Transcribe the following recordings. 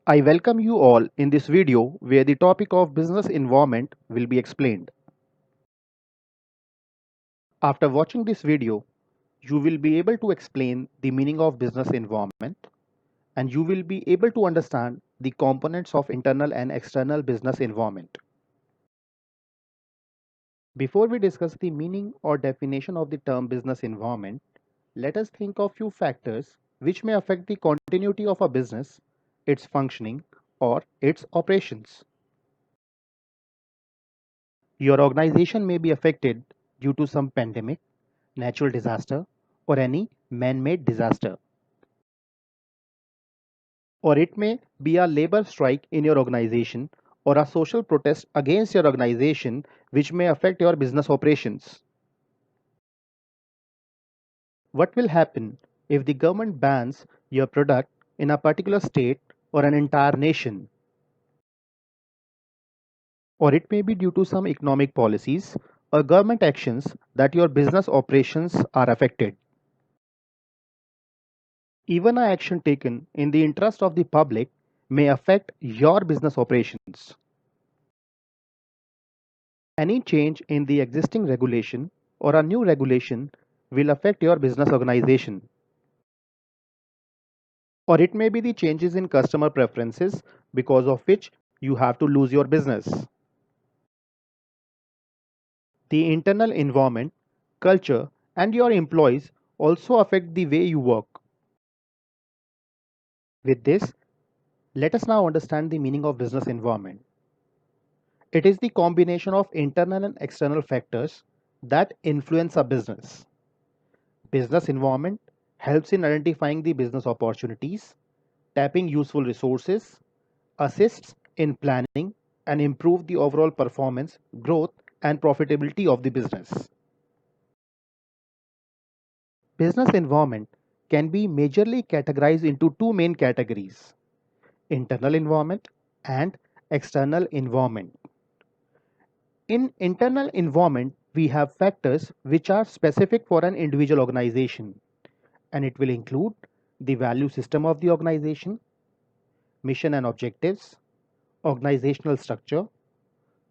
I welcome you all in this video where the topic of business environment will be explained. After watching this video, you will be able to explain the meaning of business environment and you will be able to understand the components of internal and external business environment. Before we discuss the meaning or definition of the term business environment, let us think of few factors which may affect the continuity of a business, its functioning, or its operations. Your organization may be affected due to some pandemic, natural disaster, or any man made disaster. Or it may be a labor strike in your organization or a social protest against your organization which may affect your business operations. What will happen if the government bans your product in a particular state or an entire nation? Or it may be due to some economic policies or government actions that your business operations are affected. Even an action taken in the interest of the public may affect your business operations. Any change in the existing regulation or a new regulation will affect your business organization. Or it may be the changes in customer preferences because of which you have to lose your business. The internal environment, culture, and your employees also affect the way you work. With this, let us now understand the meaning of business environment. It is the combination of internal and external factors that influence a business. Business environment helps in identifying the business opportunities, tapping useful resources, assists in planning, and improve the overall performance, growth, and profitability of the business. Business environment can be majorly categorized into two main categories: internal environment and external environment. In internal environment, we have factors which are specific for an individual organization, and it will include the value system of the organization, mission and objectives, organizational structure,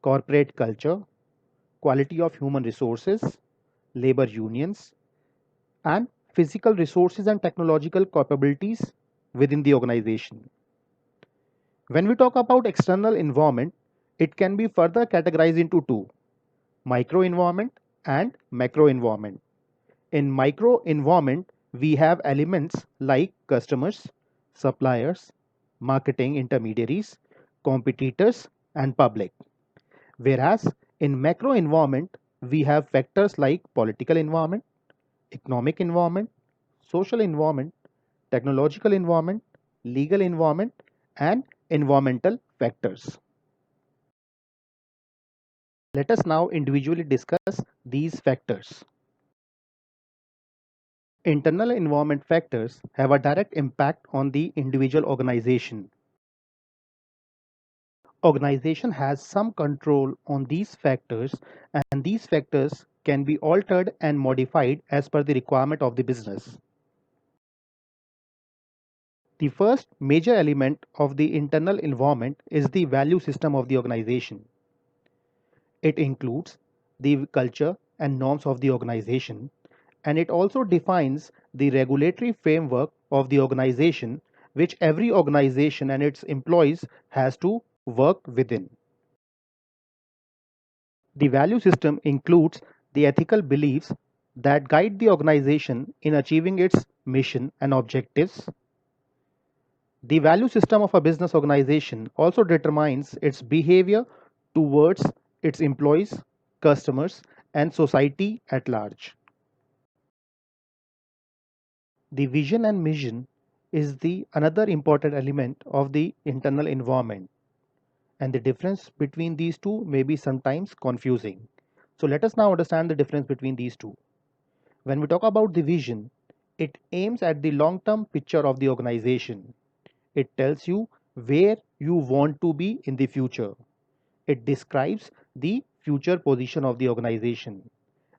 corporate culture, quality of human resources, labor unions, and physical resources and technological capabilities within the organization. When we talk about external environment, it can be further categorized into two: micro environment and macro environment. In micro environment, we have elements like customers, suppliers, marketing intermediaries, competitors, and public. Whereas in macro environment, we have factors like political environment, economic environment, social environment, technological environment, legal environment, and environmental factors. Let us now individually discuss these factors. Internal environment factors have a direct impact on the individual organization. Organization has some control on these factors, and these factors can be altered and modified as per the requirement of the business. The first major element of the internal environment is the value system of the organization. It includes the culture and norms of the organization, and it also defines the regulatory framework of the organization which every organization and its employees has to work within. The value system includes the ethical beliefs that guide the organization in achieving its mission and objectives. The value system of a business organization also determines its behavior towards its employees, customers, and society at large. The vision and mission is the another important element of the internal environment, and the difference between these two may be sometimes confusing. So let us now understand the difference between these two. When we talk about the vision, it aims at the long-term picture of the organization. It tells you where you want to be in the future. It describes the future position of the organization.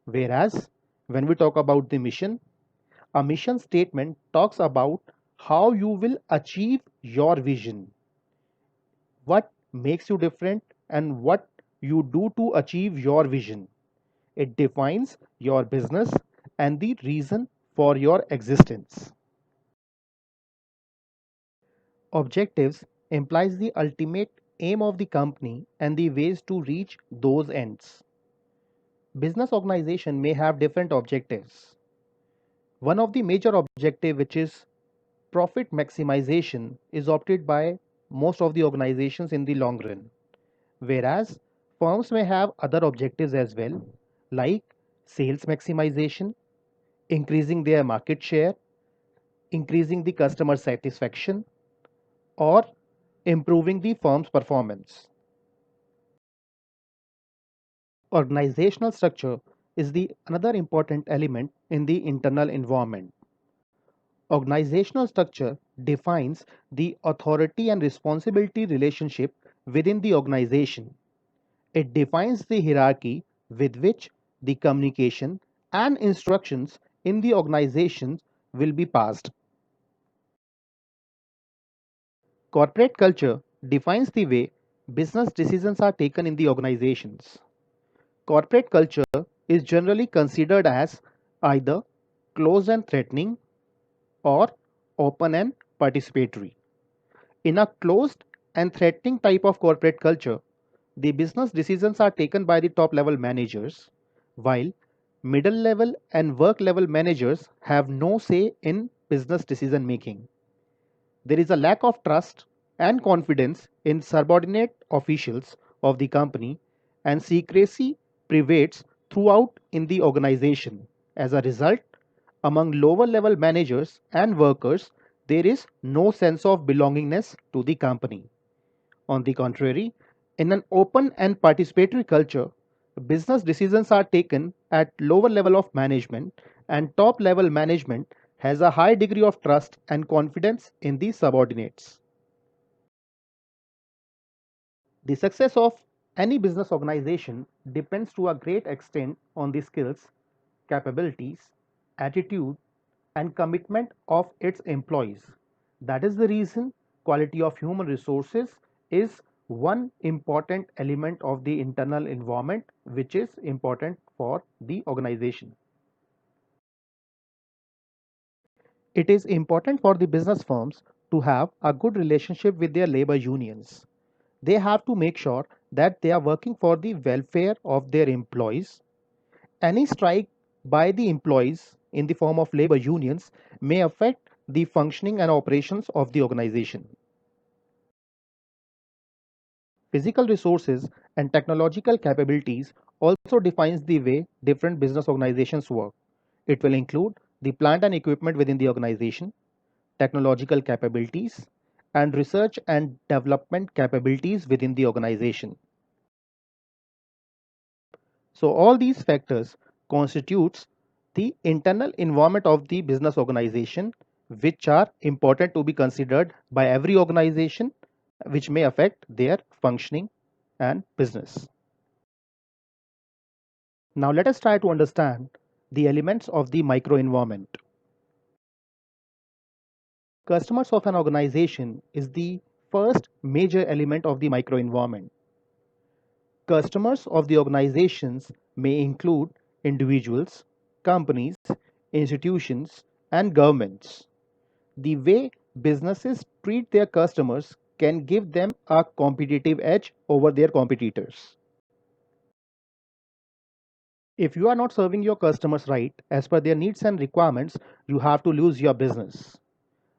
Whereas when we talk about the mission, a mission statement talks about how you will achieve your vision. what makes you different, and what you do to achieve your vision. It defines your business and the reason for your existence. Objectives implies the ultimate aim of the company and the ways to reach those ends. Business organization may have different objectives. One of the major objective, which is profit maximization, is opted by most of the organizations in the long run. Whereas firms may have other objectives as well, like sales maximization, increasing their market share, increasing the customer satisfaction, or improving the firm's performance. Organizational structure is the another important element in the internal environment. Organizational structure defines the authority and responsibility relationship within the organization. It defines the hierarchy with which the communication and instructions in the organization will be passed. Corporate culture defines the way business decisions are taken in the organizations. Corporate culture is generally considered as either closed and threatening or open and participatory. In a closed and threatening type of corporate culture, the business decisions are taken by the top level managers, while middle level and work level managers have no say in business decision making. There is a lack of trust and confidence in subordinate officials of the company, and secrecy prevails throughout in the organization. As a result, among lower level managers and workers, there is no sense of belongingness to the company. On the contrary, in an open and participatory culture, business decisions are taken at lower level of management, and top level management has a high degree of trust and confidence in the subordinates. The success of any business organization depends to a great extent on the skills, capabilities, attitude, and commitment of its employees. That is the reason quality of human resources is one important element of the internal environment, which is important for the organization. It is important for the business firms to have a good relationship with their labor unions. They have to make sure that they are working for the welfare of their employees. Any strike by the employees in the form of labor unions may affect the functioning and operations of the organization. Physical resources and technological capabilities also defines the way different business organizations work. It will include the plant and equipment within the organization, technological capabilities, and research and development capabilities within the organization. So all these factors constitutes the internal environment of the business organization, which are important to be considered by every organization, which may affect their functioning and business. Now let us try to understand the elements of the microenvironment. Customers of an organization is the first major element of the microenvironment. Customers of the organizations may include individuals, companies, institutions, and governments. The way businesses treat their customers can give them a competitive edge over their competitors. If you are not serving your customers right as per their needs and requirements, you have to lose your business.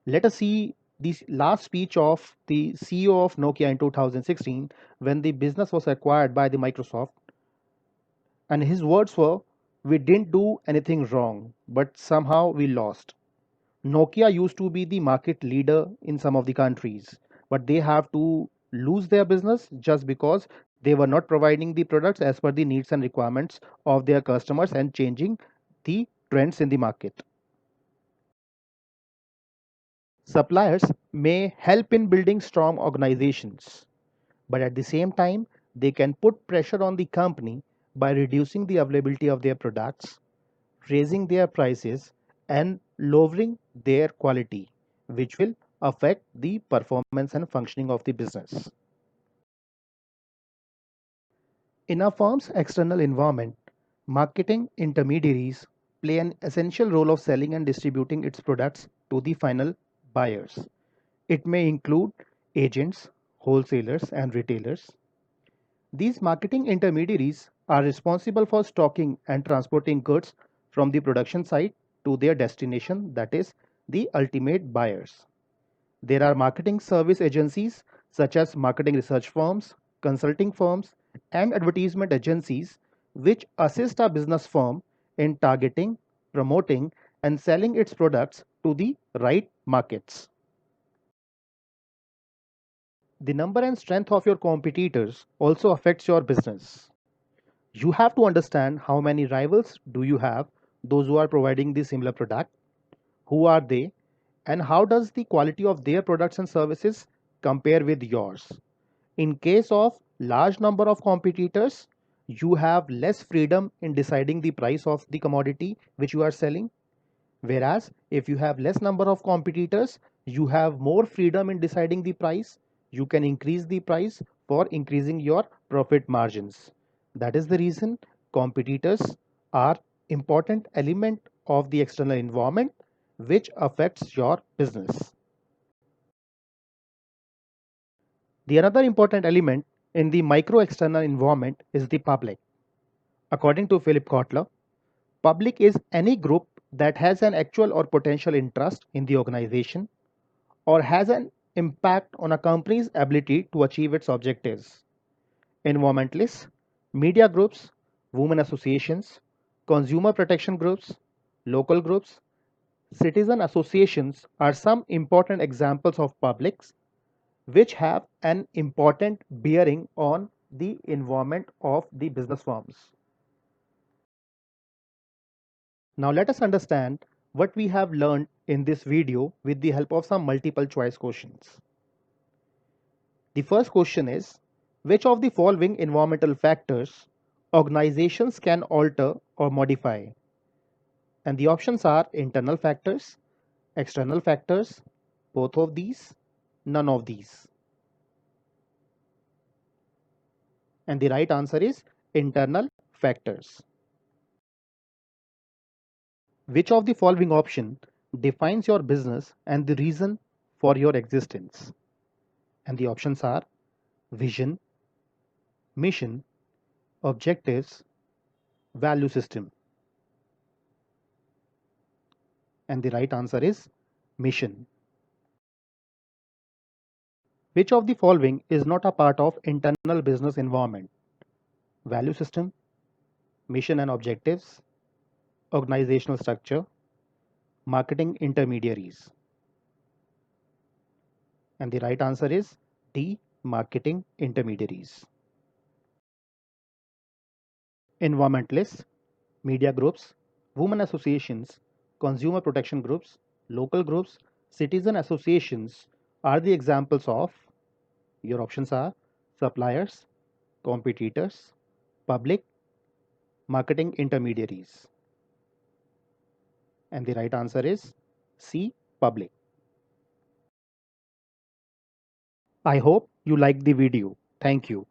Let us see the last speech of the CEO of Nokia in 2016 when the business was acquired by the Microsoft, and his words were, "We didn't do anything wrong, but somehow we lost." Nokia used to be the market leader in some of the countries, but they have to lose their business just because they were not providing the products as per the needs and requirements of their customers and changing the trends in the market. Suppliers may help in building strong organizations, but at the same time, they can put pressure on the company by reducing the availability of their products, raising their prices, and lowering their quality, which will affect the performance and functioning of the business. In a firm's external environment, marketing intermediaries play an essential role of selling and distributing its products to the final buyers. It may include agents, wholesalers, and retailers. These marketing intermediaries are responsible for stocking and transporting goods from the production site to their destination, that is, the ultimate buyers. There are marketing service agencies such as marketing research firms, consulting firms, and advertisement agencies which assist a business firm in targeting, promoting, and selling its products to the right markets. The number and strength of your competitors also affects your business. You have to understand how many rivals do you have, those who are providing the similar product, who are they, and how does the quality of their products and services compare with yours. In case of large number of competitors, you have less freedom in deciding the price of the commodity which you are selling. Whereas if you have less number of competitors, you have more freedom in deciding the price. You can increase the price for increasing your profit margins. That is the reason competitors are important element of the external environment which affects your business. The another important element in the micro external environment is the public. According to Philip Kotler, public is any group that has an actual or potential interest in the organization or has an impact on a company's ability to achieve its objectives. Environmentalists, media groups, women associations, consumer protection groups, local groups, citizen associations are some important examples of publics which have an important bearing on the environment of the business firms. Now let us understand what we have learned in this video with the help of some multiple choice questions. The first question is, which of the following environmental factors organizations can alter or modify? And the options are internal factors, external factors, both of these, none of these. And the right answer is internal factors. Which of the following option defines your business and the reason for your existence? And the options are vision, mission, objectives, value system. And the right answer is mission. Which of the following is not a part of internal business environment? Value system, mission and objectives, organizational structure, marketing intermediaries. And the right answer is D, marketing intermediaries. Environmentalists, media groups, women associations, consumer protection groups, local groups, citizen associations are the examples of, your options are suppliers, competitors, public, marketing intermediaries. And the right answer is C, public. I hope you liked the video. Thank you.